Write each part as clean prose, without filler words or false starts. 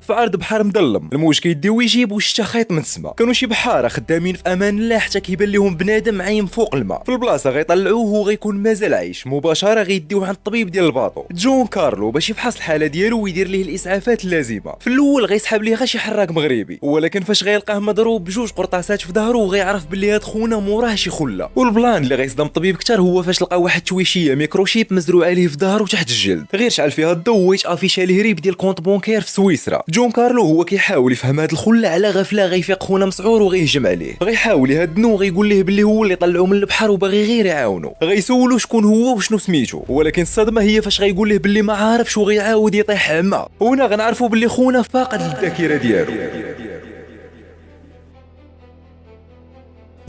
في عرض بحر مظلم، الموج كيديو ويجيب وشتا خيط من السما. كانوا شي بحاره خدامين في امان الله حتى كيبان لهم بنادم عايم فوق الماء في البلاصه، غيطلعوه وغيكون مازال عايش. مباشره غيديوه عند الطبيب ديال الباطو جون كارلو باش يفحص الحاله ديالو ويدير ليه الاسعافات اللازمه. في الاول غيسحب ليه غير شي حراك مغربي، ولكن فاش غيلقاه مضروب بجوج قرطاسات في ظهره وغيعرف باللي هاد خونا موراه شي خله. والبلان اللي غيصدم الطبيب كتر هو فاش لقى واحد تويشيه ميكروشيب مزروعه ليه في ظهره تحت الجلد، غير شعل فيها الضو ويتافيشا ليه ريب ديال كونط بونكير في سويسرا. جون كارلو هو كيحاول يفهم هاد الخله على غفله، غيفيق خونا مسعور وغيهجم عليه، غيحاول يهدنو وغيقول ليه باللي هو اللي طلعو من البحر وباغي غير يعاونو. غيسولو شكون هو وشنو سميتو، ولكن الصدمه هي فاش غيقول ليه باللي ما عارفش وغيعاود يطيح عمى. وهنا غنعرفوا باللي خونا فاقد الذاكره ديالو.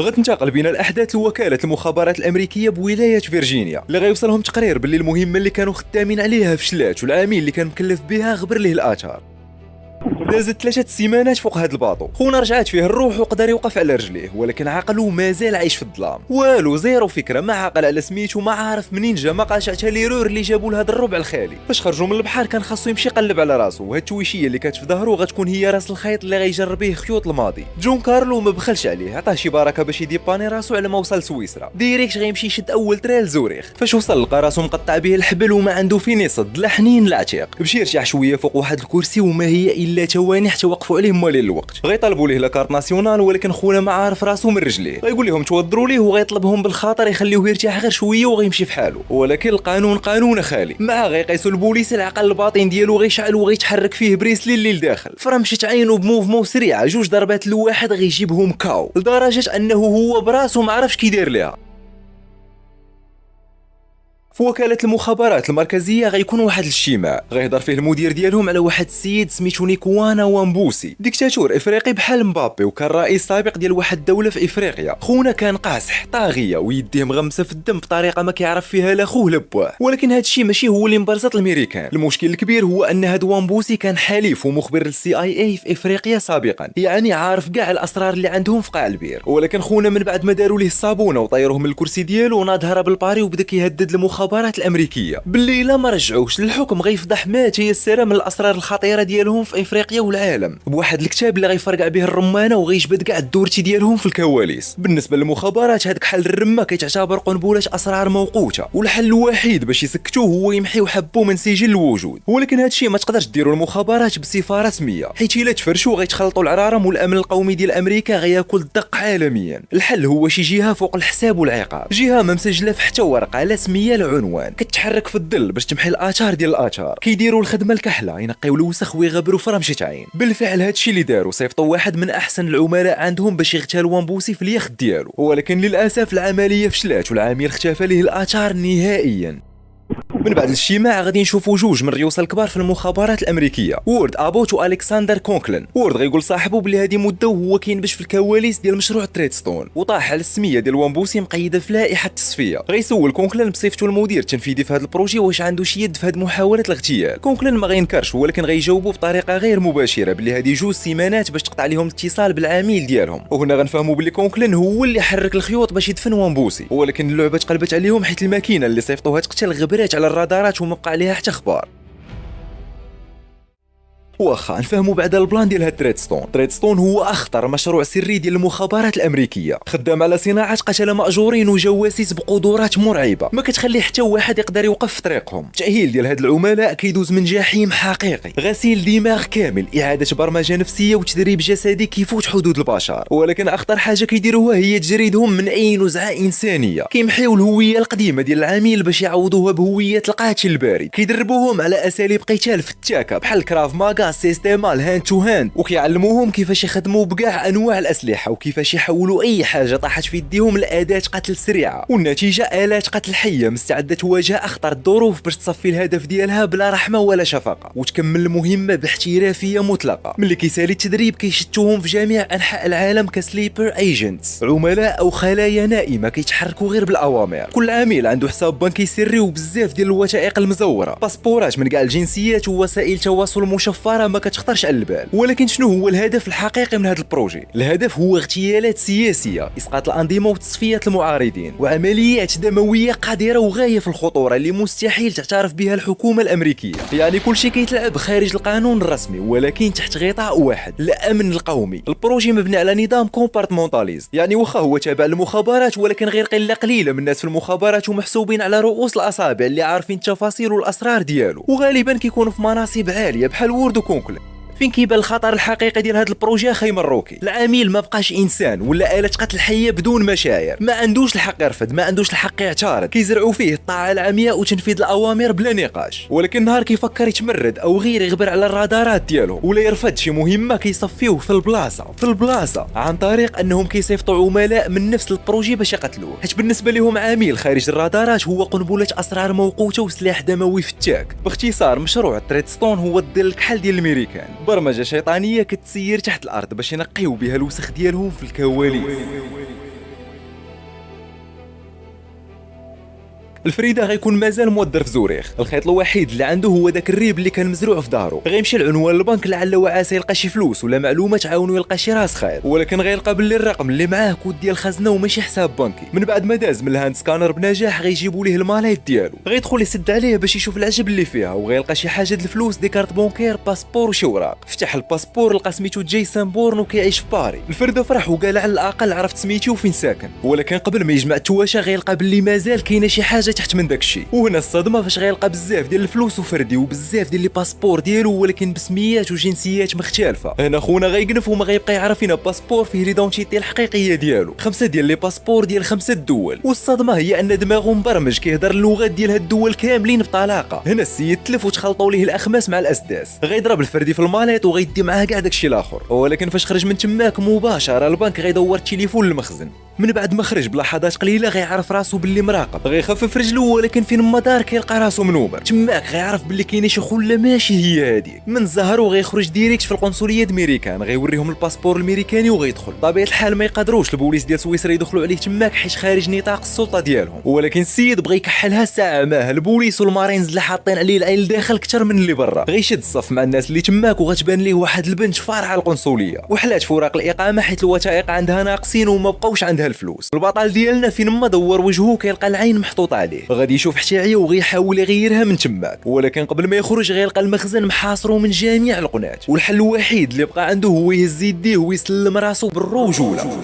غتنتقل بين الاحداث لوكاله المخابرات الامريكيه بولايه فيرجينيا، اللي غيوصلهم تقرير باللي المهمه اللي كانوا خدامين عليها فشلات، والعميل اللي كان مكلف بها غبر ليه الاثار. دازت 3 سيمانات فوق هاد الباطو، خونا رجعت فيه الروح وقدر يوقف على رجليه، ولكن عقله مازال عايش في الظلام. والو زيرو فكره، ما عاقل على سميتو، ما عارف منين جا، ما قاش حتى ليرور اللي جابوا لهاد الربع الخالي. فاش خرجوا من البحر كان خاصو يمشي يقلب على راسو، وهاد التويشيه اللي كانت في ظهره غتكون هي راس الخيط اللي غيجر بيه خيوط الماضي. جون كارلو ما بخلش عليه، عطاه شي بركه باش يديباني راسو على ما وصل سويسرا. ديريكت غيمشي يشد اول تريل زوريخ. فاش وصل لقى راسو مقطع به الحبل وما عنده فين يصد، لا حنين لا عتيق. مشي يرتاح شويه فوق واحد الكرسي وما هي الا ثواني حتى وقفوا عليه مالين الوقت. غيطلبوا ليه لاكارت ناسيونال، ولكن خونا ما عارف راسو من رجليه. غيقول لهم توضروا ليه وغيطلبهم بالخاطر يخليوه يرتاح غير شويه وغيمشي في حاله، ولكن القانون قانون خالي. مع غيقيسوا البوليس العقل الباطن ديالو غيشعل وغيتحرك فيه بريسلي اللي لداخل. فرمشت عينو بموفمون سريعه، جوج ضربات لواحد غيجيبهم كاو، لدرجه انه هو براسو ما عرفش كيدير ليها. في وكالة المخابرات المركزية غيكون واحد الاجتماع غيهضر فيه المدير ديالهم على واحد السيد سميتو نيكوانا وامبوسي، ديكتاتور افريقي بحال مبابي، وكان رئيس سابق ديال واحد الدولة في افريقيا. خونا كان قاصح طاغية ويديه مغمسة في الدم بطريقة ما كيعرف فيها لا خوه لا بواه، ولكن هذا الشيء ماشي هو اللي مبرزط الامريكان. المشكل الكبير هو ان هاد وامبوسي كان حليف ومخبر للسي اي اي في افريقيا سابقا، يعني عارف كاع الاسرار اللي عندهم في قاع البير. ولكن خونا من بعد ما داروا ليه الصابونة وطيروه من الكرسي ديالو ناض هرب لباري وبدا كيهدد المخابرات الامريكيه باللي الا ما رجعوش للحكم غيفضح ما تيسر من الاسرار الخطيره ديالهم في افريقيا والعالم، بواحد الكتاب اللي غيفرقع به الرمانه وغيجبد كاع الدورتي ديالهم في الكواليس. بالنسبه للمخابرات هذاك حل الرمه كيتعتبر قنبله اسرار موقوته، والحل الوحيد باش يسكتوه هو يمحيو حبه من سجل الوجود. ولكن هذا الشيء ما تقدرش ديروا المخابرات بصفه رسميه، حيت الا تفرشوا غيتخلطوا العرارم، والامن القومي ديال امريكا غياكل الدق عالميا. الحل هو شي جهه فوق الحساب والعقاب، جهه ما مسجله في حتى ورقه لا سميه لا عنوان، كتحرك في الظل باش تمحي الاثار ديال الاثار. كيديروا الخدمه الكحله، ينقيو الوسخ ويغبروا فرمشه عين. بالفعل هادشي اللي داروا، صيفطوا واحد من احسن العملاء عندهم باش يغتال وامبوسي في اليخت ديالو، ولكن للاسف العمليه فشلات والعميل اختفى ليه الاثار نهائيا. من بعد الاجتماع غادي نشوفوا جوج من الرؤساء الكبار في المخابرات الامريكيه، وورد ابوت والكسندر كونكلين. وورد غيقول صاحبه بلي هذه مده وهو كينبش في الكواليس ديال مشروع تريدستون، وطاح على السميه ديال وامبوسي مقيده في لائحه التصفيه. غيسول كونكلين بصفته المدير التنفيذي في هذا البروجي واش عنده شي يد في هذه محاوله الاغتيال. كونكلين ما غينكرش، ولكن غيجاوبوا بطريقه غير مباشره بلي هذه جوج سيمانات باش تقطع لهم الاتصال بالعميل ديالهم. وهنا غنفهموا بلي كونكلين هو اللي حرك الخيوط باش يدفن وامبوسي، ولكن اللعبه تقلبت عليهم حيت الماكينه اللي صيفطوها تقتل غبرات على الرادارات وما بقى عليها حتى اخبار. واخا نفهموا بعد البلان ديال هاد تريدستون هو اخطر مشروع سري ديال المخابرات الامريكيه، خدام على صناعه قتله ماجورين وجواسيس بقدرات مرعبه ما كتخلي حتى واحد يقدر يوقف في طريقهم. التاهيل ديال هاد العملاء كيدوز من جحيم حقيقي، غسيل دماغ كامل، اعاده برمجه نفسيه وتدريب جسدي كيفوت حدود البشر. ولكن اخطر حاجه كيديروها هي تجريدهم من اي نزعه انسانيه، كيمحيو الهويه القديمه ديال العميل باش يعوضوها بهويه القاتل البارد. كيدربوهم على اساليب قتال فتاكه بحال كراف ماغا، سيستيم الهاند تو هاند، وكيعلموهم كيفاش يخدموا بكاع انواع الاسلحه وكيفاش يحولوا اي حاجه طاحت في يديهم لاداه قتل سريعه، والنتيجه الات قتل حيه مستعده تواجه اخطر الظروف باش تصفي الهدف ديالها بلا رحمه ولا شفقه وتكمل المهمه باحترافيه مطلقه. ملي كيسالي التدريب كيشتوهم في جميع انحاء العالم كسليبر ايجنتس، عملاء او خلايا نائمه كيتحركوا غير بالاوامر. كل عميل عنده حساب بنكي سري وبزاف ديال الوثائق المزوره، باسبورات من كاع الجنسيات ووسائل تواصل مشفره المخابره ما كتخطرش على البال. ولكن شنو هو الهدف الحقيقي من هذا البروجي؟ الهدف هو اغتيالات سياسيه، اسقاط الانظمه وتصفيه المعارضين، وعمليات دمويه قادره وغايه في الخطوره اللي مستحيل تعترف بها الحكومه الامريكيه. يعني كل شيء كيتلعب خارج القانون الرسمي ولكن تحت غطاء واحد، الامن القومي. البروجي مبني على نظام كومبارتمونتاليز، يعني واخا هو تابع للمخابرات ولكن غير قله قليله من الناس في المخابرات ومحسوبين على رؤوس الاصابع اللي عارفين التفاصيل والاسرار ديالو، وغالبا كيكونوا في مناصب عاليه بحال وورد وكونكلين. فين كيبان الخطر الحقيقي ديال هذا البروجي اخي مروكي؟ العميل ما بقاش انسان ولا آلة قتل حيه بدون مشاعر، ما عندوش الحق يرفض، ما عندوش الحق يعترض، كيزرعوا فيه الطاعه العمياء وتنفيذ الاوامر بلا نقاش. ولكن نهار كيفكر يتمرد او غير يغبر على الرادارات ديالهم ولا يرفض شي مهمه كيصفيوه في البلاصه عن طريق انهم كيصيفطوا عملاء من نفس البروجي باش يقتلوه، حيت بالنسبه لهم عميل خارج الرادارات هو قنبله اسرار موقوته وسلاح دموي فتاك. باختصار مشروع تريدستون هو الدير الكحل ديال الامريكان، برمجة شيطانية كتسير تحت الأرض باش ينقيو بها الوسخ ديالهم في الكواليس. الفريده غيكون مازال مودر في زوريخ، الخيط الوحيد اللي عنده هو داك الريب اللي كان مزروع في دارو. غيمشي لعنوان البنك لعل وعسى يلقى شي فلوس ولا معلومه تعاونو يلقى شي راس خيط، ولكن غيلقى باللي الرقم اللي معاه كود ديال الخزنه وماشي حساب بنكي. من بعد ما داز من الهاند سكانر بنجاح غيجيبوا ليه الماليت ديالو، غيدخل يسد عليه باش يشوف العجب اللي فيها وغيلقى شي حاجه د الفلوس، دي كارت بونكير، باسبور وشي اوراق. فتح الباسبور لقى سميتو جيسون بورن وكيعيش في باري. الفرده فرح وقال على الاقل عرفت سميتو وفين ساكن، ولكن قبل ما يجمع التواشا غيلقى باللي مازال كاينه شي حاجه تحت من داكشي. وهنا الصدمه فاش غيلقى بزاف ديال الفلوس وفردي وبزاف ديال لي باسبور ديالو ولكن بسميات وجنسيات مختلفه. هنا خونا غيقنف وما غيبقى يعرف فين باسبور فيه ليدونتيتي الحقيقيه ديالو، 5 ديال لي باسبور ديال 5 دول. والصدمه هي ان دماغه مبرمج كيهضر اللغات ديال هاد الدول كاملين بطلاقه. هنا السيد تلف وتخلطوا ليه الاخماس مع الاسداس، غيضرب الفردي في الماليط وغيدي معاه كاع داكشي الاخر. ولكن فاش خرج من تماك مباشره البنك غيدور التليفون للمخزن. من بعد ما خرج بلحظات قليله غيعرف راسو باللي مراقب، غيخفف رجلو ولكن فين ما دار كيلقى راسو منوبر. تماك غيعرف باللي كاينه شي خله ماشي هي هذيك. من زهرو غيخرج ديريكت في القنصليه الامريكان، غيوريهم الباسبور الامريكاني وغيدخل. طبيعه الحال ما يقدروش البوليس ديال سويسرا يدخلوا عليه تماك حيت خارج نطاق السلطه ديالهم. ولكن السيد بغى يكحلها ساعه معاه، البوليس والمارينز اللي حاطين عليه العين لداخل اكثر من اللي برا. غيشد الصف مع الناس اللي تماك وغتبان ليه واحد البنت فارعه القنصليه وحلات في اوراق الاقامه حيت الوثائق عندها ناقصين وما بقاوش عندها الفلوس. البطل ديالنا فين ما دور وجهه كيلقى العين محطوطه عليه، غادي يشوف حشاعيه وغيحاول يغيرها من تماك. ولكن قبل ما يخرج غيلقى المخزن محاصرو من جميع القناه، والحل الوحيد اللي بقى عنده هو يهز يديه ويسلم راسو بالرجوله.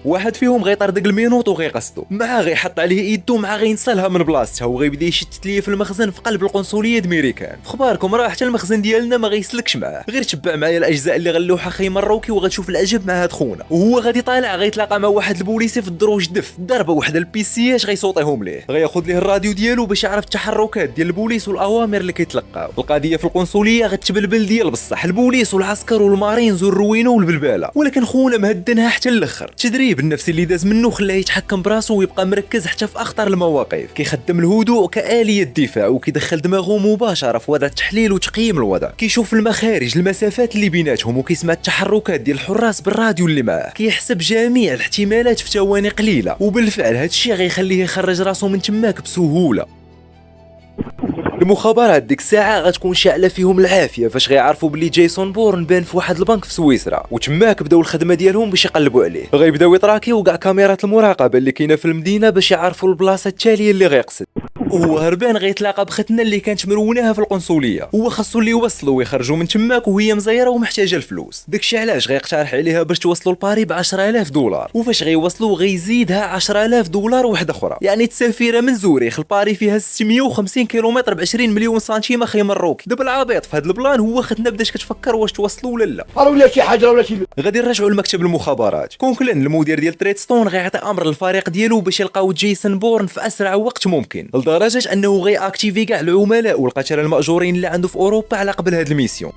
واحد فيهم غيطردق المينوط وغيقصدو، معاه غيحط عليه يدو، معاه غينسالها من بلاصتها وغيبدا يشتت ليه في المخزن في قلب القنصليه الامريكان. فخباركم راه حتى المخزن ديالنا ما غيسلكش معاه، غير تبع معايا الاجزاء اللي غنلوحها خي مروكي وغتشوف العجب مع هاد خونا. وهو غادي طالع غيتلاقى مع واحد البوليسي في الدروج دف، ضربه وحده البيسيات غيصوتيهم ليه، غياخذ ليه الراديو ديالو باش يعرف التحركات ديال البوليس والاوامر اللي كيتلقاو. القضيه في القنصليه غتبلبل ديال بصح، البوليس والعسكر والمارينز والروينو والبلباله. ولكن خونا مهدنها حتى الاخر. التدريب النفسي اللي داز منه خلاه يتحكم براسو ويبقى مركز حتى في اخطر المواقف، كيخدم الهدوء كآلية دفاع وكيدخل دماغه مباشره في وضع التحليل وتقييم الوضع، كيشوف المخارج المسافات اللي بيناتهم وكيسمع التحركات ديال الحراس بالراديو اللي معاه، كيحسب جميع الاحتمالات في ثواني قليله. وبالفعل هذا الشيء غيخليه يخرج راسو من تماك بسهوله. المخابرات ديك الساعه غتكون شاعله فيهم العافيه فاش غيعرفوا بلي جيسون بورن بان في واحد البنك في سويسرا، وتماك بداو الخدمه ديالهم باش يقلبوا عليه. غيبداو يتراكيو كاع كاميرات المراقبه اللي كاينه في المدينه باش يعرفوا البلاصه التاليه اللي غيقصد. وهو هربان غيتلاقى بختنا اللي كانت مروناها في القنصليه، هو خاصو اللي يوصلوا ويخرجوا من تماك وهي مزيره ومحتاجه الفلوس. داكشي علاش غيقترح عليها باش توصلوا لباري ب 10000 دولار، وفاش غيوصلوا غيزيدها 10000 دولار وحده اخرى. يعني التسافيره من زوريخ لباري فيها 650 كيلومتر ب 20 مليون سنتيم اخي مروكي. دابا العبيط في هذا البلان هو ختنا بداش كتفكر واش توصلوا ولا لا، ولا شي حاجه ولا شي. غادي نرجعوا لمكتب المخابرات. كونكلين المدير ديال تريدستون غيعطي امر للفريق ديالو باش يلقاو جيسون بورن في اسرع وقت ممكن، لدرجه انه غيأكتيفي كاع العملاء والقتله المأجورين اللي عنده في اوروبا على قبل هاد الميسيون.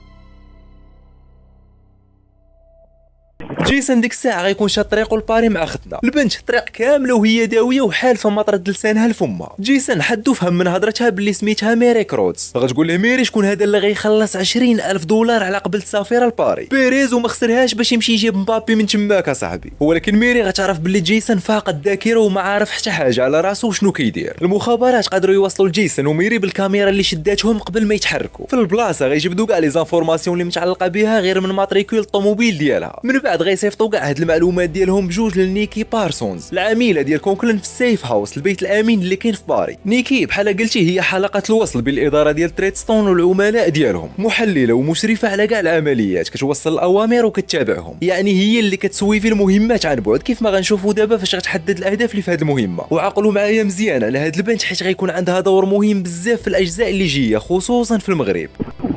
جيسون ديك الساعه غيكون شاد طريقو لباري مع ختنا البنت الطريق كامله وهي داويه وحالفه ما ترد لسانها لفمها. جيسون حدو فهم من هضرتها باللي سميتها ميري كروتس، غتقول له ميري شكون هذا اللي غيخلص 20,000 دولار على قبل تسافر لباري بيريز وما خسرهاش باش يمشي يجيب مبابي من تماك اصاحبي. ولكن ميري غتعرف باللي جيسون فاقد الذاكره وما عارف حتى حاجه على راسو وشنو كيدير. المخابرات قدروا يوصلوا لجيسون وميري بالكاميرا اللي شداتهم قبل ما يتحركوا في البلاصه، غيجبدوا كاع لي زانفورماسيون اللي متعلقه بها غير من ماتريكول الطوموبيل ديالها. من بعد غيصيفطوا كاع هاد المعلومات ديالهم بجوج لنيكي بارسونز العميله ديال كونكلن في السيف هاوس البيت الامين اللي كاين في باري. نيكي بحال قلتي هي حلقه الوصل بين الاداره ديال تريدستون والعملاء ديالهم، محلله ومشرفه على كاع العمليات، كتوصل الاوامر وكتتابعهم، يعني هي اللي كتسويفي المهمات عن بعد كيف ما غنشوفوا دابا فاش غتحدد الاهداف اللي في هذه المهمه. وعقلوا معايا مزيان على هاد البنت حيت غيكون عندها دور مهم بزاف في الاجزاء اللي جايه خصوصا في المغرب.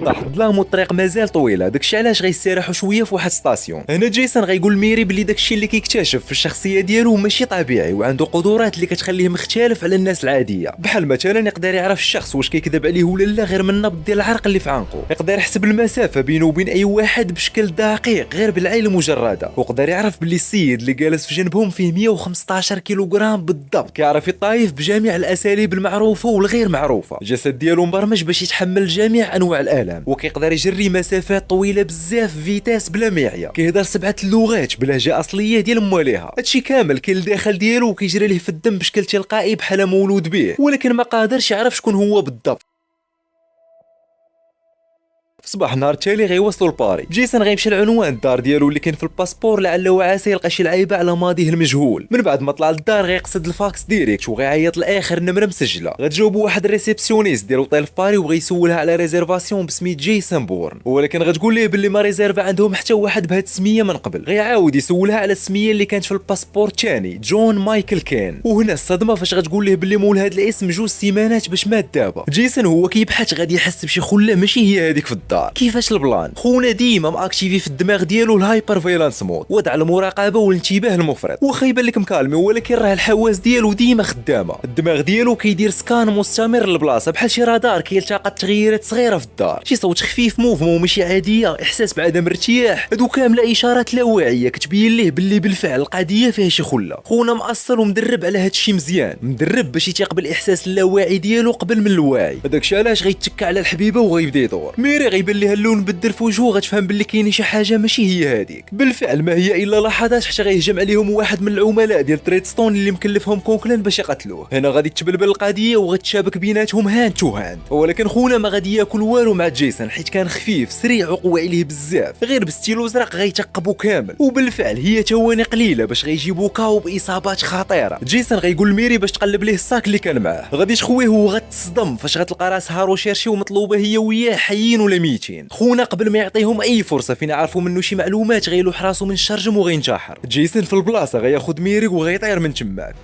طاح الظلام والطريق مازال طويله، داكشي علاش غيستراحوا شويه في واحد ستاسيون. هنا جيسون غيقول ميري بلي داكشي اللي كيكتشف في الشخصيه ديالو ماشي طبيعي وعنده قدرات اللي كتخليه مختلف على الناس العاديه، بحال مثلا يقدر يعرف الشخص واش كيكذب عليه ولا لا غير من النبض ديال العرق اللي في عنقه، يقدر يحسب المسافه بينه وبين اي واحد بشكل دقيق غير بالعين المجرده، ويقدر يعرف بلي السيد اللي جالس في جنبهم فيه 115 كيلوغرام بالضبط، كيعرف يطايف بجميع الاساليب المعروفه والغير معروفه، الجسد ديالو مبرمج باش يتحمل جميع انواع الالام، وكيقدر يجري مسافات طويله بزاف فيتاس بلا ما يعيا، كيهضر 7 لغات بلهجه اصليه ديال مواليها، هادشي كامل كاين الداخل ديالو وكيجري ليه في الدم بشكل تلقائي بحال مولود به، ولكن ما قادرش يعرف شكون هو بالضبط. في صباح النهار التالي غيوصلوا لباري. جيسون غيمشي لعنوان الدار ديالو اللي كاين في الباسبور لعله وعسى يلقى شي لعيبه على ماضيه المجهول. من بعد ما طلع للدار غيقصد الفاكس ديريكت وغيعيط لاخر نمره مسجله. غتجاوبوا واحد الريسبسيونيست ديال اوتيل في باري وغيسولها على ريزيرفاسيون بسميت جيسون بورن، ولكن غتقول ليه باللي ما ريزيرفا عندهم حتى واحد بهاد السميه من قبل. غيعاود يسولها على السميه اللي كانت في الباسبور الثاني جون مايكل كين، وهنا الصدمه فاش غتقول ليه باللي مول هاد الاسم 2 سيمانات باش مات دابا. جيسون هو كيبحث غادي يحس بشي خله ماشي هي هذيك في الدار. كيفاش البلان خونا ديما ماكتيفي في الدماغ ديالو الهايبر فايلانس مود، وضع المراقبه والانتباه المفرط، واخا يبان لك مكالمي ولكن راه الحواس ديالو ديما خدامه. الدماغ ديالو كيدير سكان مستمر للبلاصه بحال شي رادار كيلتقط تغييرات صغيره في الدار، شي صوت خفيف موفمون ماشي عاديه، احساس بعدم ارتياح، هادو كامله اشارات لا واعيه كتبين ليه باللي بالفعل القضيه فيها شي خله. خونا مأصل ومدرب على هادشي مزيان، مدرب باش يثيق بالاحساس اللاواعي ديالو قبل من الواعي. هذاكشي علاش غيتكى على الحبيبه وغيبدا يدور. ميري غيبان ليها اللون بدل في وجهه، غتفهم باللي كاين شي حاجه ماشي هي هذيك. بالفعل ما هي الا لحظات حتى غيهجم عليهم واحد من العملاء ديال تريدستون اللي مكلفهم كونكلان باش يقتلوه. هنا غادي تبلبل القضيه وغتشابك بيناتهم هاند تو هاند، ولكن خونا ما غادي ياكل والو مع جيسون حيت كان خفيف سريع وقوي عليه بزاف، غير بستيلو زرق غيتقبو كامل. وبالفعل هي ثواني قليله باش غيجيبو كاو باصابات خطيره. جيسون غيقول ميري باش تقلب ليه الساك اللي كان معاه، غادي تخويه وغتصدم فاش غتلقى راسها روشيرشي ومطلوبه هي وياه حيين ولا ميتين. خونا قبل ما يعطيهم اي فرصه فين يعرفوا منه شي معلومات غيلوح راسو من الشرجم وغينتحر. جيسون في البلاصه غياخذ ميري وغيطير من تماك.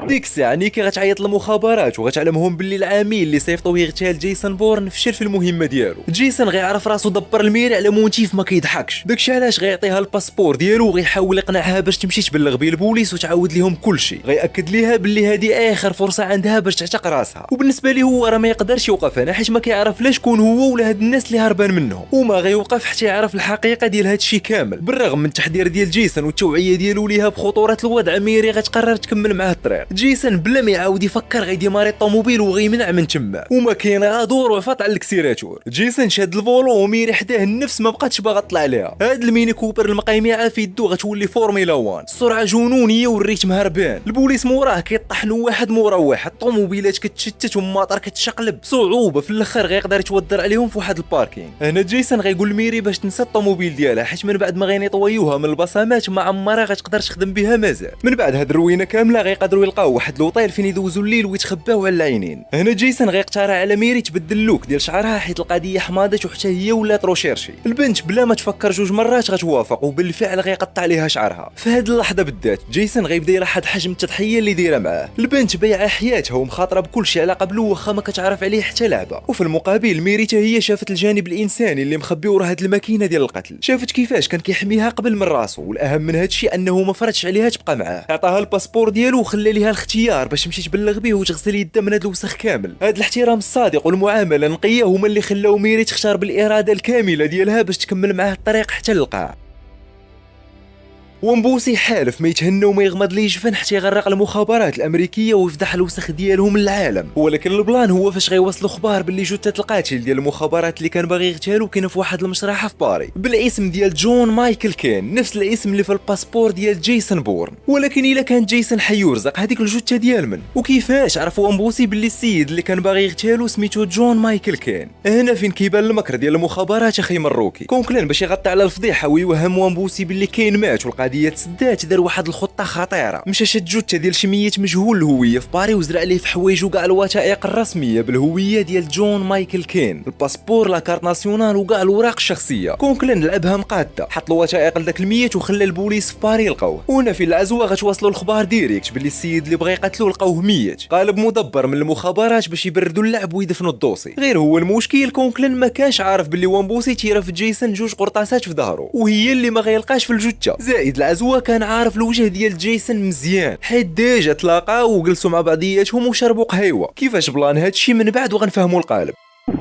ديك الساعه نيكي غتعيط للمخابرات وغتعلمهم باللي العميل اللي صيفطوه يغتال جيسون بورن فشل في المهمه ديالو. جيسون غيعرف راسو دبر الميري على موتيف ما كيضحكش، داكشي علاش غيعطيها الباسبور ديالو وغيحاول يقنعها باش تمشي تبلغ به البوليس وتعاود ليهم كلشي. غياكد ليها باللي هذه اخر فرصه عندها باش تعتق راسها، وبالنسبه ليه هو راه ما يقدرش يوقف هنا حيت ما كيعرف لا شكون هو ولا هاد الناس اللي هربان منهم، وما غيوقف حتى يعرف الحقيقه ديال هاد الشيء كامل. بالرغم من التحذير ديال جيسون والتوعيه ديالو ليها بخطوره الوضع، ميري غتقرر تكمل معاه الطريق. جيسون بلا ما يعاود يفكر غيديماري الطوموبيل وغيمنع من تما، وما كاين غادور وعفط على الكسيراتور. جيسون شاد الفولو وميري حداه النفس ما بقاتش باغا تطلع ليها. هاد الميني كوبر المقيمعه في يدو غتولي فورميلا 1، السرعه جنونيه والريتم هربان. البوليس موراه كيطحنوا واحد مورا واحد، الطوموبيلات كتشتت والمطر كتشقلب بصعوبه، في الاخر غيقدر يتودر عليهم في واحد الباركينغ. هنا جيسون غيقول لميري باش تنسى الطوموبيل ديالها حيت من بعد ما غينيطويوها من البصمات ما عمرها غتقدر تخدم بها مازال. من بعد هاد الروينه كامله غيقدروا يلقاو واحد لوطيل فين يدوزوا الليل ويتخباو على العينين. هنا جيسون غيقترح على ميري تبدل اللوك ديال شعرها حيت القضيه حماضت وحتى هي ولات روشيرشي. البنت بلا ما تفكر 2 مرات غتوافق وبالفعل غيقطع ليها شعرها. في هاد اللحظه بالذات جيسون غيبدا يلاحظ حجم التضحيه اللي دايره معاه. البنت بايعه حياتها ومخاطره بكل شيء على قبله واخا ما كتعرف عليه حتى لعبه، وفي المقابل ميري حتى هي شافت الجانب الانساني اللي مخبي ورا هاد الماكينه ديال القتل، شافت كيفاش كان كيحميها قبل من راسو، والاهم من هاد الشيء انه ما فرضش عليها تبقى معاه. عطاها الباسبور ديالو وخلى ليها الاختيار باش تمشي تبلغ به وتغسل يدها من هاد الوسخ كامل. هاد الاحترام الصادق والمعامله النقيه هما اللي خلاو ميري تختار بالاراده الكامله ديالها باش تكمل معاه الطريق حتى للقاع. ومبوسي حالف ما يتهنى وما يغمض ليه جفن حتى يغرق المخابرات الامريكيه ويفضح الوسخ ديالهم للعالم. ولكن البلان هو فاش غيوصلوا اخبار باللي جثه القاتل ديال المخابرات اللي كان باغي يغتالو كاينه في واحد المشرحه في باري بالاسم ديال جون مايكل كين، نفس الاسم اللي في الباسبور ديال جيسون بورن. ولكن الا كان جيسون حيرزق هذيك الجثه ديال من؟ وكيفاش عرفوا مبوسي باللي السيد اللي كان باغي يغتالو سميتو جون مايكل كين؟ هنا فين كيبان المكر ديال المخابرات اخي مروكي. كونكلان باش يغطي على الفضيحه ويوهم مبوسي باللي كين مات والقضيه تسدات، دار واحد الخطه خطيره. مشى شد جثه ديال شي ميت مجهول الهويه في باري وزرع عليه في حوايجو كاع الوثائق الرسميه بالهويه ديال جون مايكل كين، الباسبور، لاكارت ناسيونال وكاع الاوراق الشخصيه. كونكلان لعبها مقاده، حط الوثائق لذاك الميت وخلى البوليس في باري يلقاوه. وهنا في العزوه غتوصلوا الخبار ديريكت باللي السيد اللي بغى يقتلو لقاوه ميت، قالب مدبر من المخابرات باش يبردوا اللعب ويدفنوا الدوسي. غير هو المشكل كونكلان ما كانش عارف باللي وامبوسي تيرافد جيسون جوج قرطاسات في ظهره وهي اللي ما غيلقاش في الجثه. زائد العزوه كان عارف الوجه ديال جيسون مزيان حيت ديجا تلاقاو وجلسوا مع بعضياتهم وشربوا قهيوه. كيفاش بلان هادشي من بعد وغنفهموا القالب.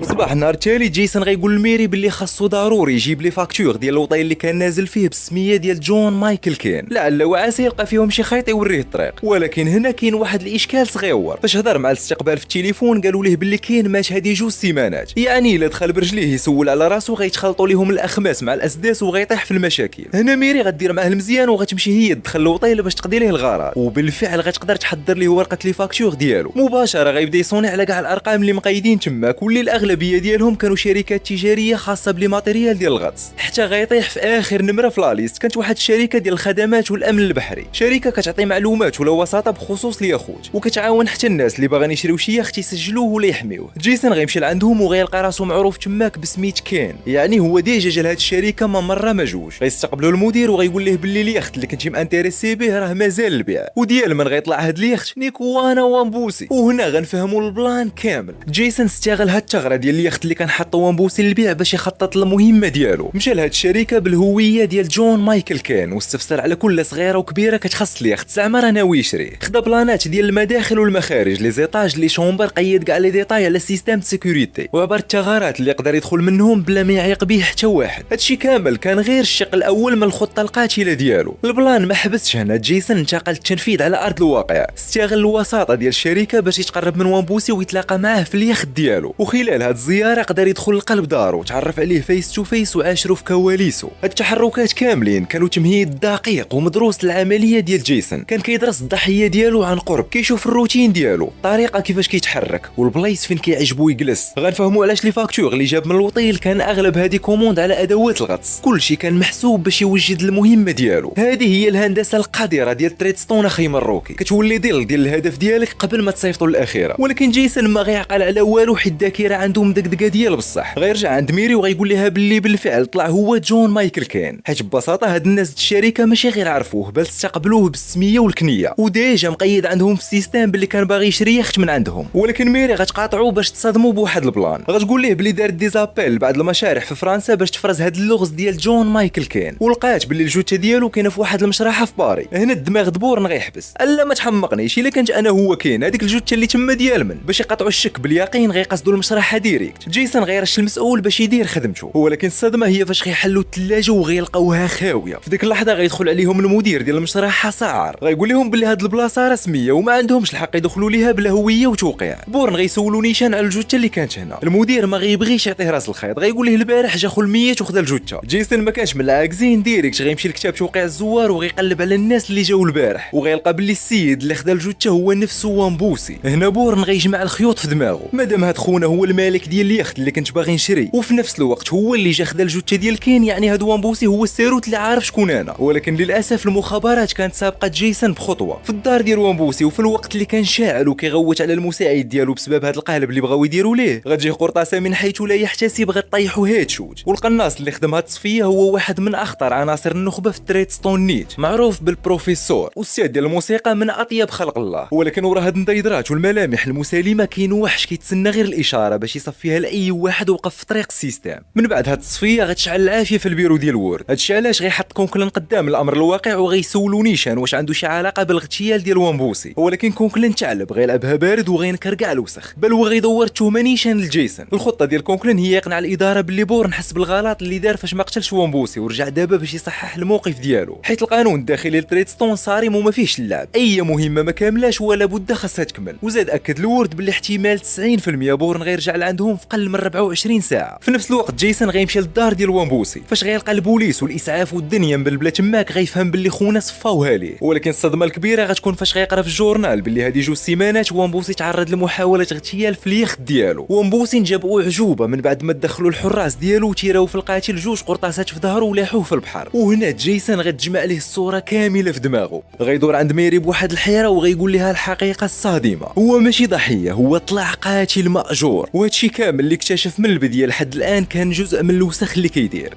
صباح النهار التالي جيسون غيقول لميري باللي خاصو ضروري يجيب لي فاكتور ديال الوطي اللي كان نازل فيه بالسميه ديال جون مايكل كين، لعل وعسى يلقى فيهم شي خيط يوريه الطريق. ولكن هنا كاين واحد الاشكال صغيور. فاش هضر مع الاستقبال في التليفون قالوا ليه باللي كين مات هادي جوج سيمانات، يعني الا دخل برجليه يسول على راسو غيتخلطوا ليهم الاخماس مع الاسداس وغيطيح في المشاكل. هنا ميري غدير معاه المزيان وغتمشي هي تدخل الوطيله باش تقضي ليه الغرض، وبالفعل غتقدر تحضر ليه ورقه لي فاكتور ديالو مباشره. غيبدا يصوني على كاع الارقام اللي مقيدين تماك واللي الاغلبيه ديالهم كانوا شركات تجاريه خاصه بلي ماتيريال ديال الغطس. حتى غيطيح في اخر نمره في لاليست كانت واحد الشركه ديال الخدمات والامن البحري، شركه كتعطي معلومات ولا وساطه بخصوص اليخوت وكتعاون حتى الناس اللي باغيين يشريو شي يخت يسجلوه ولا يحميوه. جيسون غيمشي لعندهم وغيلقى راسو معروف تماك بسميت كين، يعني هو ديجا جا لهاد الشركه ما مره ما جوج. غيستقبلوا المدير وغيقول ليه باللي اليخت اللي كنتي مانتيريسي به راه مازال للبيع، وديال من غيطلع هاد اليخت نيكوانا وامبوسي. وهنا غنفهموا البلان كامل. جيسون استغل هاد الثغره ديال اليخت اللي كان حاطو وامبوسي للبيع باش يخطط للمهمه ديالو. مشى لهاد الشركه بالهويه ديال جون مايكل كين واستفسر على كل صغيره وكبيره كتخص اليخت، زعما راه ناوي يشري. خدا بلانات ديال المداخل والمخارج، لي زيطاج، لي شومبر، قيد كاع لي ديتاي على سيستم سيكوريتي وعبر الثغرات اللي يقدر يدخل منهم بلا ما يعيق به حتى واحد. هادشي كامل كان غير الشق الاول من الخطه القاتله ديالو. البلان ما حبسش هنا، جيسون انتقل التنفيذ على ارض الواقع، استغل الوساطه ديال الشركه باش يتقرب من وامبوسي ويتلاقى معاه في اليخت ديالو. وخلال هاد الزياره قدر يدخل لقلب دارو وتعرف عليه فيس تو فيس وعاشروا في كواليسو. هاد التحركات كاملين كانوا تمهيد دقيق ومدروس للعمليه ديال جيسون. كان كيدرس الضحيه ديالو عن قرب، كيشوف الروتين ديالو، الطريقه كيفاش كيتحرك والبلايص فين كيعجبو يجلس. غنفهموا علاش لي فاكتور اللي جاب من الوطيل كان اغلب هذه كوموند على ادوات الغطس. كلشي كان محسوب باش يوجد المهمه ديالو. هذه هي الهندسه القادره ديال تريدستون اخي مروكي، كتولي ظل ديال الهدف ديالك قبل ما تصيفطوا للاخيره. ولكن جيسون ما غيعقل على والو حيت الذاكره عنده مدقدقه ديال بصح. غيرجع عند ميري وغيقول لها باللي بالفعل طلع هو جون مايكل كين، حيت ببساطه هاد الناس د الشركه ماشي غير عرفوه بل استقبلوه بالسميه والكنيه وديجا مقيد عندهم في السيستم باللي كان باغي يشري يخت من عندهم. ولكن ميري غتقاطعو باش تصادموا بواحد البلان، غتقول ليه بلي دارت ديزابيل بعض المشارح في فرنسا باش تفرز هاد اللغز ديال جون مايكل كين، ولقات باللي الجثه ديالو كاينه في واحد المشرحه في باري. هنا الدماغ دبورن غيحبس، الا ما تحمقنيش الا كانت انا هو كين هذيك الجثه اللي تما ديال من. باش يقطعوا الشك باليقين غيقصدوا المشرحه ديريكت. جيسون غيرش المسؤول باش يدير خدمته، ولكن الصدمه هي فاش غيحلوا الثلاجه وغيلقاوها خاويه. في ديك اللحظه غيدخل عليهم المدير ديال المشرحه ساعر، غيقول لهم باللي هاد البلاصه رسميه وما عندهمش الحق يدخلوا ليها بلا هويه وتوقيع. بورن غيسولوا نيشان على الجثه اللي كانت هنا. المدير ما غيبغيش يعطيه راس الخيط، غيقول ليه البارح جا خو الميت وخدا الجثه. جيسون ما كانش من العاكزين ديريكت، غيمشي لكتاب توقيع الزوار وغيقلب على الناس اللي جاوا البارح وغيلقى باللي السيد اللي خدا الجثه هو نفسه وامبوسي. هنا بورن غيجمع الخيوط في دماغه، مادام هاد خونا هو المالك ديال اليخت اللي كنت باغي نشري وفي نفس الوقت هو اللي جا خدا الجثه ديال كين، يعني هاد وامبوسي هو السيروت اللي عارف شكون انا. ولكن للاسف المخابرات كانت سابقه جيسون بخطوه. في الدار ديال وامبوسي وفي الوقت اللي كان شاعل وكيغوت على المساعد ديالو بسبب هاد القالب اللي بغاو يديروا ليه، غتجي قرطاسه من حيث لا يحتسب غطيحو هيد شوت. والقناص اللي خدم هاد التصفيه هو واحد من اخطر عناصر النخبه في تريدستون نيت، معروف بالبروفيسور، استاذ ديال الموسيقى من اطيب خلق الله. ولكن ورا هاد النديدرات والملامح المسالمه كاين وحش كيتسنى غير الاشاره باش باش يصفيها لاي واحد وقف في طريق السيستم. من بعد هاد التصفيه غتشعل العافيه في البيرو ديال وورد. هادشي علاش غيحط كونكلين قدام الامر الواقع وغيسولو نيشان واش عنده شي علاقه بالاغتيال ديال وامبوسي، ولكن كونكلين تعلب غيلعبها بارد وغينكر كاع الوسخ، بل وغيدور التهمه نيشان لجيسون. الخطه ديال كونكلين هي يقنع الاداره باللي بور نحس بالغلط اللي دار فاش ما قتلش وامبوسي ورجع دابا باش يصحح الموقف ديالو، حيت القانون الداخلي لتريدستون صارم وما فيهش اللعب، اي مهمه ما كاملاش ولا بد خاصها تكمل. وزاد اكد الورد باللي احتمال 90% بورن غيرجع لعندهم في قل من 24 ساعه. في نفس الوقت جيسون غيمشي للدار ديال وامبوسي، فاش غيلقى البوليس والاسعاف والدنيا مبلبله تماك غيفهم باللي خونا صفاوها ليه. ولكن الصدمه الكبيره غتكون فاش غيقرا في الجورنال باللي هذه 2 سيمانات وامبوسي تعرض لمحاوله اغتيال في اليخت ديالو. وامبوسي نجاب اعجوبه من بعد ما دخلوا الحراس ديالو وتيراو في القاتل 2 قرطاسات في ظهره ولاحوه في البحر. وهنا جيسون غتجمع ليه الصوره كامله في دماغه. غيدور عند ميري بواحد الحيره وغيقول لها الحقيقه الصادمه، هو ماشي ضحيه، هو طلع قاتل مأجور. وهادشي كامل اللي اكتشف من البدايه لحد الان كان جزء من الوسخ اللي كيدير.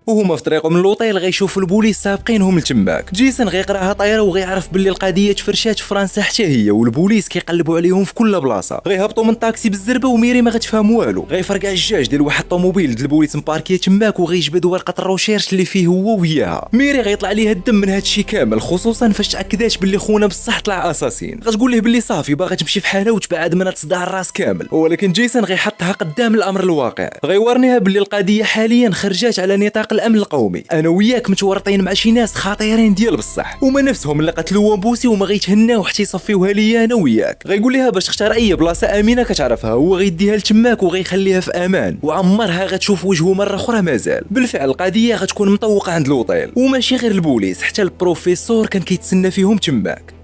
وهما في طريقهم للوطيل غيشوفوا البوليس سابقينهم لتماك. جيسون غيقراها طايره وغيعرف باللي القضيه تفرشات في فرنسا حتى هي، والبوليس كيقلبوا عليهم في كل بلاصه. غيهبطوا من الطاكسي بالزربه وميري ما غتفهم والو. غيفرقع الجاج ديال واحد الطوموبيل ديال البوليس مباركيه تماك وغيجبد ورقه الروشيرش اللي فيه هو وياها. ميري غيطلع ليها الدم من هادشي كامل، خصوصا فاش تاكدات باللي خونا بصح طلع اساسين. غتقول ليه باللي صافي باغا تمشي في حالها وتبعد من تصداع الراس كامل، ولكن جيسون غيحطها قدام الامر الواقع. غيورنيها باللي القضيه حاليا خرجات على نطاق الامن القومي، انا وياك متورطين مع شي ناس خطيرين ديال بصح، وما نفسهم اللي قتلوا وامبوسي وما غيتهناو حتى يصفيوها ليا انا وياك. غيقول لها باش تختار اي بلاصه امينه كتعرفها، هو غيديها لتماك وغيخليها في امان، وعمرها غتشوف وجهه مره اخرى مازال. بالفعل القضيه غتكون مطوقه عند الوطيل، وماشي غير البوليس حتى البروفيسور كان كيتسنى فيهم تماك.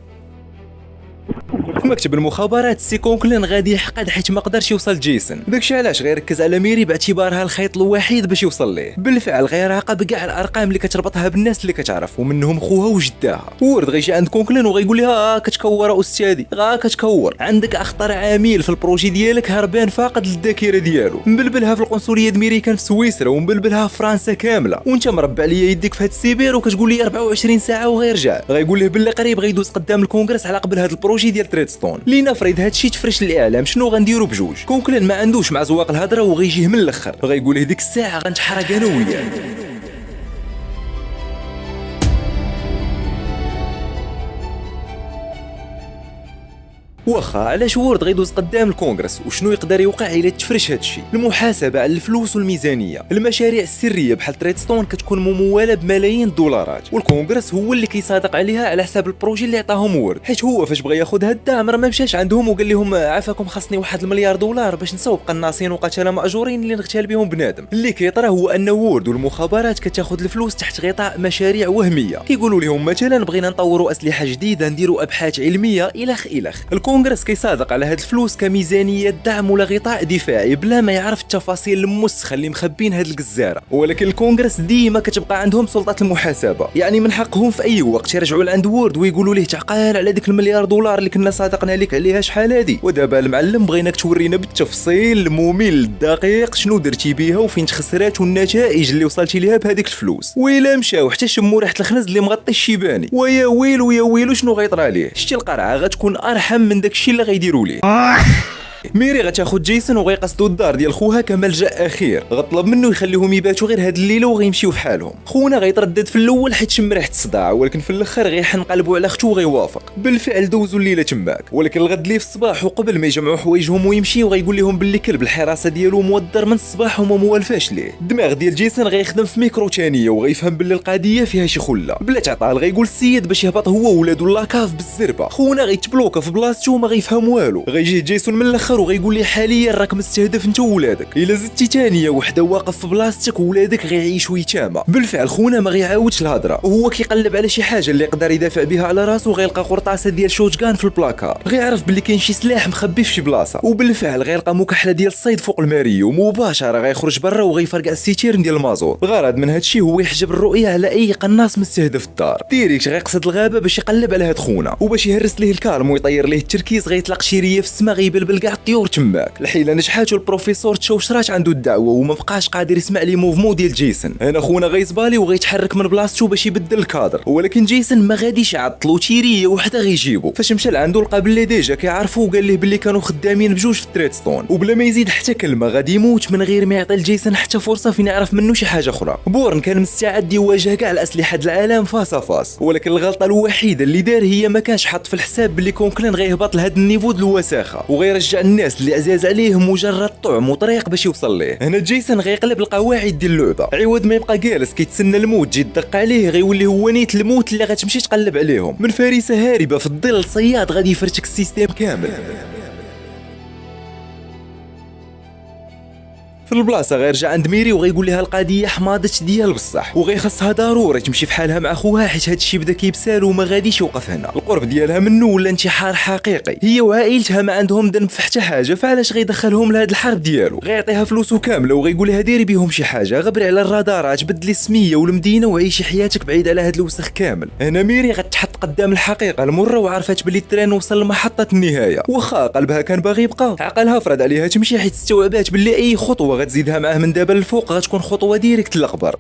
في مكتب المخابرات سي كونكلين غادي يحقد حيت ما قدرش يوصل جيسون، داكشي علاش غيركز على ميري باعتبارها الخيط الوحيد باش يوصل ليه. بالفعل غيراقب كاع الارقام اللي كتربطها بالناس اللي كتعرف ومنهم خوها وجداها. وورد غيجي عند كونكلين وغيقول لها كتكور استاذي، كتكور، عندك اخطر عميل في البروجي ديالك هربان فاقد للذاكره ديالو، مبلبلها في القنصليه د ميريكان في سويسرا ومبلبلها في فرنسا كامله، وانت مربع ليا يديك في هاد السيبير وكتقول لي 24 ساعه وغيرجع. غيقول له باللي قريب غيدوز قدام الكونغرس على قبل هاد البروجي ديال تريدستون. لنفرض هادشي تفرش الاعلام، شنو غنديروا بجوج؟ كونكلين ما عندوش مع زواق الهضره وغيجيه من الاخر. غيقول له ديك الساعه غنتحرق انا وياك. واخا علاش وورد غيدوز قدام الكونغرس وشنو يقدر يوقع الا تفرش هادشي؟ المحاسبه على الفلوس والميزانيه. المشاريع السريه بحال تريدستون كتكون مموله بملايين الدولارات، والكونغرس هو اللي كيصادق عليها على حساب البروجي اللي عطاهم وورد، حيت هو فاش بغى ياخذ هاد الدعم راه ما مشاش عندهم وقال لهم عافاكم خاصني 1 مليار دولار باش نساوب قناصين وقتله ماجورين اللي نغتال بهم بنادم. اللي كيطرا هو ان وورد والمخابرات كتاخذ الفلوس تحت غطاء مشاريع وهميه، كيقولوا لهم مثلا بغينا نطوروا اسلحه جديده، نديروا ابحاث علميه الخ. الكونغرس كيصادق على هاد الفلوس كميزانيه دعم ولا غطاء دفاعي بلا ما يعرف التفاصيل المسخه اللي مخبين هاد الجزاره. ولكن الكونغرس ديما كتبقى عندهم سلطه المحاسبه، يعني من حقهم في اي وقت يرجعوا لعند وورد ويقولوا ليه تعقال على ديك المليار دولار اللي كنا صادقنا لك عليها شحال هادي، ودابا المعلم بغيناك تورينا بالتفصيل الممل الدقيق شنو درتي بيها وفين تخسرات والنتائج اللي وصلتي ليها بهذيك الفلوس. ويلا مشاو حتى شموا ريحه الخنز اللي مغطي الشيباني، ويا ويلو يا ويلو شنو غيطرى ليه. شتي القرعه غتكون ارحم من داكشي اللي غيديروا ليه. ميري غتاخد جيسون وغيقصدوا الدار ديال خوها كملجأ اخير، غطلب منه يخليهم يباتوا غير هاد الليله وغيمشيو بحالهم. خونا غيتردد في الاول حيت شم ريحه الصداع، ولكن في الاخر غيحن قلبو على اختو وغيوافق. بالفعل دوزوا الليله تماك، ولكن الغد ليه في الصباح وقبل ما يجمعوا حوايجهم ويمشيو غيقول لهم باللي كلب الحراسه ديالو مودر من الصباح وما موالفاش ليه. الدماغ ديال جيسون غيخدم في ميكرو ثانيه وغيفهم باللي القضيه فيها شي خله. بلا تعطال غيقول السيد باش يهبط هو وولادو لاكاف بالزربه. خونا غيتبلوكا في بلاصتو وما غيفهم والو. غيجي جيسون من الاخر وغيقول لي حاليا راك مستهدف انت وولادك، الا زدتي ثانيه وحده واقف في بلاصتك وولادك غيعيشوا يتامى. بالفعل خونا ما غيعاودش الهضره، وهو كيقلب على شي حاجه اللي يقدر يدافع بها على راسو. غيلقى قرطاسه ديال شوتغان في البلاكار، غيعرف باللي كاين شي سلاح مخبي في شي بلاصه، وبالفعل غيلقى مكحله ديال الصيد فوق الماريو. مباشره غيخرج برا وغيفرقع السيتيرن ديال المازوت. الغرض من هادشي هو يحجب الرؤيه على اي قناص مستهدف الدار. ديريكت غيقصد الغابه باش يقلب على هاد خونا وباش يهرس ليه الكالم ويطير ليه التركيز. غيطلق شي ريه في السما غيبلبل كاع الطيور تماك. الحيله نجحات والبروفيسور تشوشرات عنده الدعوه وما بقاش قادر يسمع لي موفمون ديال جيسون. هنا خونا غيزبالي وغيتحرك من بلاصتو باش يبدل الكادر، ولكن جيسون ما غاديش يعطلو تيريه وحده غيجيبو. فاش مشى لعندو لقى بلي ديجا كيعرفو وقال ليه بلي كانوا خدامين بجوج في تريدستون، وبلا ما يزيد حتى كلمه غادي يموت من غير ما يعطي لجيسون حتى فرصه فين يعرف منه شي حاجه اخرى. بورن كان مستعد يواجه كاع الاسلحه د العالم فاس فاس، ولكن الغلطه الوحيده اللي دار هي ما كانش حاط في الحساب بلي كونكلين غيهبط لهاد النيفو د الوساخه وغيرجع الناس اللي عزاز عليه مجرد طعم وطريق باش يوصل ليه. هنا جيسون غيقلب القواعد ديال اللعبه، عوض ما يبقى جالس كيتسنى الموت تجي تدق عليه غيولي هو نيت الموت اللي غتمشي تقلب عليهم. من فريسه هاربه في الظل صياد غادي يفرتك السيستم كامل. في البلاصه غيرجع عند ميري وغيقول لها القضيه حماضت ديال بصح وغيخصها ضروري تمشي في حالها مع خوها حيت هادشي بدا كيبسال وما غاديش يوقف هنا. القرب ديالها منه ولا انتحار حقيقي، هي وعائلتها ما عندهم ذنب في حتى حاجه، فعلاش غيدخلهم لهاد الحرب ديالو؟ غيعطيها فلوسه كامله وغيقول لها ديري بهم شي حاجه، غبري على الرادارات، بدلي السميه والمدينه وعيشي حياتك بعيد على هاد الوسخ كامل. هنا ميري غتحط قدام الحقيقه المره وعرفت بلي الترين وصل لمحطه النهايه، واخا قلبها كان باغي يبقى عقلها فرض عليها تمشي حيت استوعبات بلي اي خطوه غتزيدها معاه من دابا للفوق غتكون خطوه ديريكت للقبر.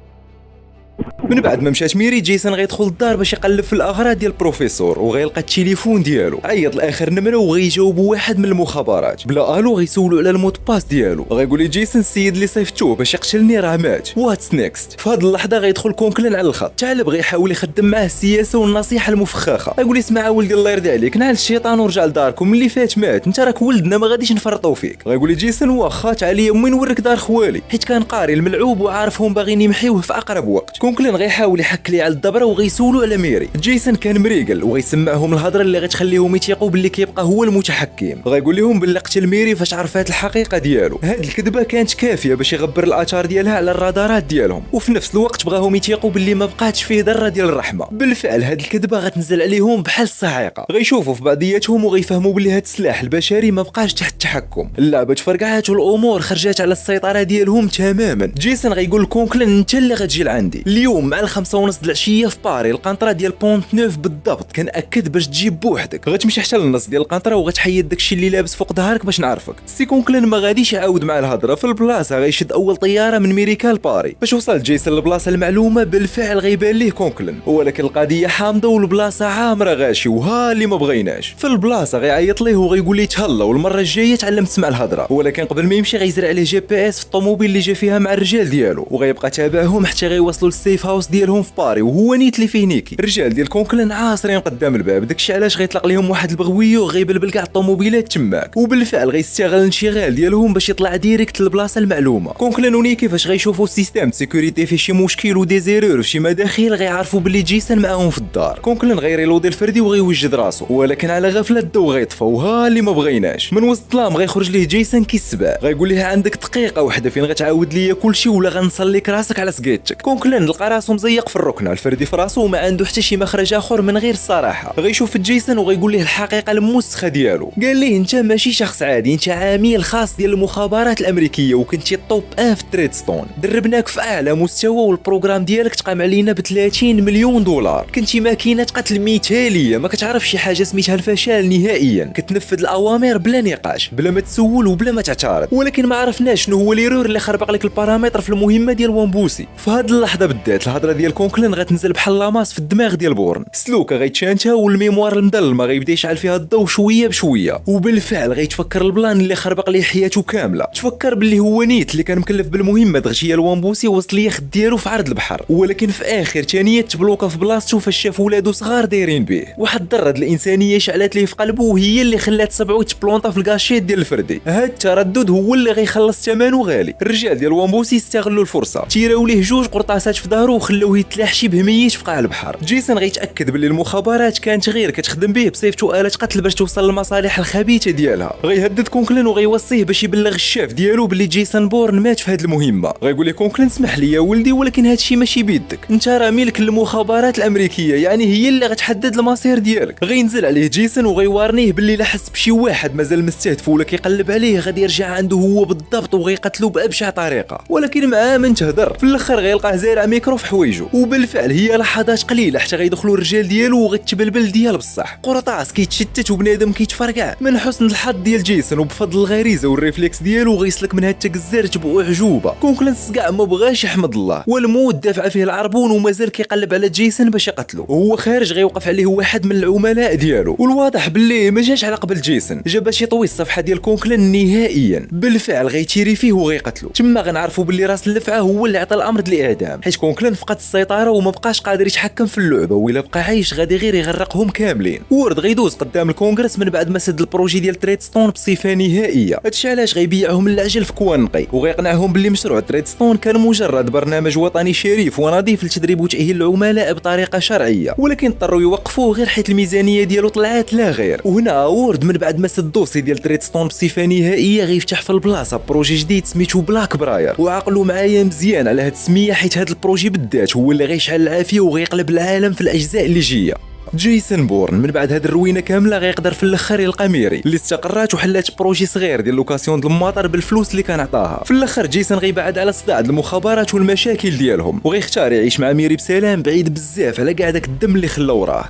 من بعد ما مشات ميري جيسون غيدخل للدار باش يقلب في الاغراض ديال البروفيسور وغيلقى التليفون ديالو، عيط لاخر نمره وغيجاوبو واحد من المخابرات بلا الو، غيسولو على المود باس ديالو، غيقول لي جيسون السيد اللي صيفطوه باش يقتلني راه مات، واتس نيكست. في هاد اللحظه غيدخل كونكلين على الخط، ثعلب غيحاول يخدم معاه السياسه والنصيحه المفخخه، غيقول لي اسمع ولدي الله يرضي عليك نعل الشيطان ورجع لداركم، اللي فات مات، انت راك ولدنا ما غاديش نفرطوا فيك. غيقول لي جيسون واخا تعالي يمي نوريك دار خوالي، حيت كان قاري الملعوب وعارفهم باغيين يمحيوه في اقرب وقت. كونكلين غيحاول يحك لي على الدبره وغيسولو على ميري. جيسون كان مريقل وغيسمعهم الهضره اللي غتخليهم يتيقوا باللي كيبقى هو المتحكم، غيقول لهم باللي قتل ميري فاش عرفات الحقيقه ديالو. هاد الكذبه كانت كافيه باش يغبر الاثار ديالها على الرادارات ديالهم، وفي نفس الوقت بغاهم يتيقوا باللي ما بقاتش فيه ذره ديال الرحمه. بالفعل هاد الكذبه غتنزل عليهم بحال الصاعقه، غيشوفوا في بعضياتهم وغيفهموا باللي هاد السلاح البشري ما بقاش تحت التحكم، اللعبه تفرقعات والامور خرجات على السيطره ديالهم تماما. جيسون غيقول لكونكلين انت اللي غتجي لعندي اليوم مع 5:30 العشيه في باري، القنطره ديال بونت نوف بالضبط، كنأكد باش تجي بوحدك، غتمشي حتى للنص ديال القنطره وغتحيد داكشي اللي لابس فوق ظهرك باش نعرفك. سي كونكلين ما غاديش يعاود مع الهضره، في البلاصه غيشد اول طياره من ميريكا لباري. باش وصل جيسون للبلاصه المعلومه بالفعل غيبان ليه كونكلين، ولكن القضيه حامضه والبلاصه عامره غاشي وها اللي ما بغيناش. في البلاصه غيعيط ليه وغيقول ليه تهلا والمره الجايه تعلم تسمع الهضره، ولكن قبل ما يمشي غيزرع عليه جي بي اس في الطوموبيل اللي جا فيها مع الرجال ديالو، وغيبقى تابعهم حتى غيوصلوا للسيف هاوس ديالهم في باري، وهو نيت اللي فيه نيكي. الرجال ديال كونكلين عاصرين قدام الباب، داكشي علاش غيطلق لهم واحد البغويو غيبلبل كاع الطوموبيلات تماك، وبالفعل غيستغل الانشغال ديالهم باش يطلع ديريكت للبلاصه المعلومه. كونكلين ونيكي فاش غيشوفوا السيستم سيكوريتي فيه شي مشكل وديزيرور في شي مداخل غيعرفوا بلي جيسون معاهم في الدار. كونكلين غيريلودي الفردي وغيوجد راسو، ولكن على غفله الضو غيطفى وها اللي ما بغيناش. من وسط الظلام غيخرج ليه جيسون كيسبع، غيقول ليه عندك دقيقه واحده فين غتعاود ليا كلشي ولا غنصليك راسك على سكيتك. كونكلين لقى راسو مزيق في الركنه، الفردي في راسو وما عنده حتى شي مخرج اخر من غير الصراحه. غيشوف جيسون وغيقول ليه الحقيقه الموسخه ديالو، قال ليه انت ماشي شخص عادي، انت عميل خاص ديال المخابرات الامريكيه وكنتي الطوب ان في تريدستون، دربناك في اعلى مستوى والبروغرام ديالك تقام علينا ب 30 مليون دولار، كنتي ماكينه قتل مثاليه ما كتعرف شي حاجه سميتها الفشل نهائيا، كتنفذ الاوامر بلا نقاش بلا ما تسول وبلا ما تعترض، ولكن ما عرفناش شنو هو ليرور اللي خربق لك البارامتر في المهمه ديال وامبوسي. في هاد اللحظه بالذات الهضره ديال كونكلين غتنزل بحال لاماس في الدماغ ديال بورن، سلوكه غيتشانتا والميموار المظلمه غيبدا يشعل فيها الضوء شويه بشويه، وبالفعل غيتفكر البلان اللي خربق ليه حياته كامله، تفكر باللي هو نيت اللي كان مكلف بالمهمه دغشيه الوامبوسي وصل ليه خد ديالو في عرض البحر، ولكن في اخر ثانيه تبلوكا في بلاصتو فاش شاف ولادو صغار دايرين به، واحد الذره الانسانيه شعلت ليه في قلبه وهي اللي خلات صبعو يتبلونطا في الكاشيت ديال الفردي. هاد التردد هو اللي غيخلص ثمنه غالي. الرجال ديال وامبوسي استغلوا الفرصه، تيراو ليه جوج قرطاسات في ظهره وخلوه يتلاح شبه ميت في قاع البحر. جيسون غيتاكد باللي المخابرات كانت غير كتخدم به بصيفته آلة قتل باش توصل للمصالح الخبيثه ديالها. غيهدد كونكلين وغيوصيه باش يبلغ الشاف ديالو باللي جيسون بورن مات في هاد المهمه. غيقول ليه كونكلين اسمح لي يا ولدي ولكن هادشي ماشي بيدك، انت راه ملك المخابرات الامريكيه، يعني هي اللي غتحدد المصير ديالك. غينزل عليه جيسون وغيوارنيه باللي لا حس بشي واحد مازال مستهدف ولا كيقلب عليه غادي يرجع عنده هو بالضبط وغيقتلو بابشع طريقه، ولكن معاه من تهدر في الاخر غيلقاه زارع ميكرو في حوايجو. وبالفعل هي لحظات قليله حتى غيدخلوا الرجال ديالو وغتبلبل ديال بصح. قرطاس كيتشتت وبنادم كيتفرقع. من حسن الحظ ديال جيسون وبفضل الغريزه والريفلكس ديالو غيسلك من هاد التكزيرت بأعجوبه. كونكلانس كاع ما بغاش يحمد الله، والموت دافع فيه العربون ومازال كيقلب على جيسون باش يقتلو. وهو خارج غيوقف عليه واحد من العملاء ديالو، والواضح باللي ما جاش على قبل جيسون، جا باش يطوي الصفحه ديال كونكلان نهائيا. بالفعل غيتيري فيه وغيقتلو. تما غنعرفوا باللي راس اللفعه هو اللي عطى الامر ديال الاعدام، حيت كونكلان فقد السيطره وما بقاش قادر يتحكم في اللعبه، وإلا بقى عايش غادي غير يغرقهم كاملين. وورد غيدوز قدام الكونغرس من بعد ما سد البروجي ديال تريدستون بصفه نهائيه. هادشي علاش غيبيعهم العجل في كوان نقي، وغيقنعهم باللي مشروع تريدستون كان مجرد برنامج وطني شريف ونظيف لتدريب وتاهيل العملاء بطريقه شرعيه، ولكن اضطروا يوقفوه غير حيت الميزانيه ديالو طلعات لا غير. وهنا وورد من بعد ما سد الدوسي ديال تريدستون بصفه نهائيه غيفتح في البلاصه بروجي جديد سميتو بلاك براير. وعقلوا معايا مزيان على هاد السميه، حيت هاد البروجي بالذات هو اللي غيشعل العافيه وغيقلب العالم في الاجزاء اللي جايه. جيسون بورن من بعد هاد الروينه كامله غيقدر في الاخر يلقى ميري اللي استقرات وحلات بروجي صغير ديال لوكاسيون د المطار بالفلوس اللي كان عطاها. في الاخر جيسون غيبعد على صداع المخابرات والمشاكل ديالهم، وغيختار يعيش مع ميري بسلام بعيد بزاف على كاع داك الدم اللي خلى وراه.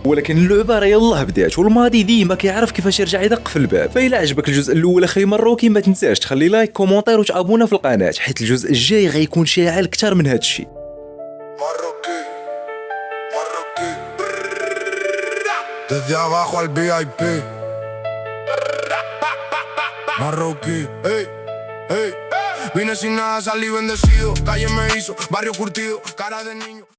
ولكن اللعبه راه يلاه بدات، والماضي ديما كيعرف كيفاش يرجع يدق في الباب. فإلا عجبك الجزء الاول اخي مروكي ما تنساش تخلي لايك كومونتير وتابونا في القناه، حيت الجزء الجاي غيكون شاعل اكثر من هادشي. Desde abajo al VIP Marroquí, ey, ey. Vine sin nada, salí bendecido. Calle me hizo, barrio curtido, cara de niño.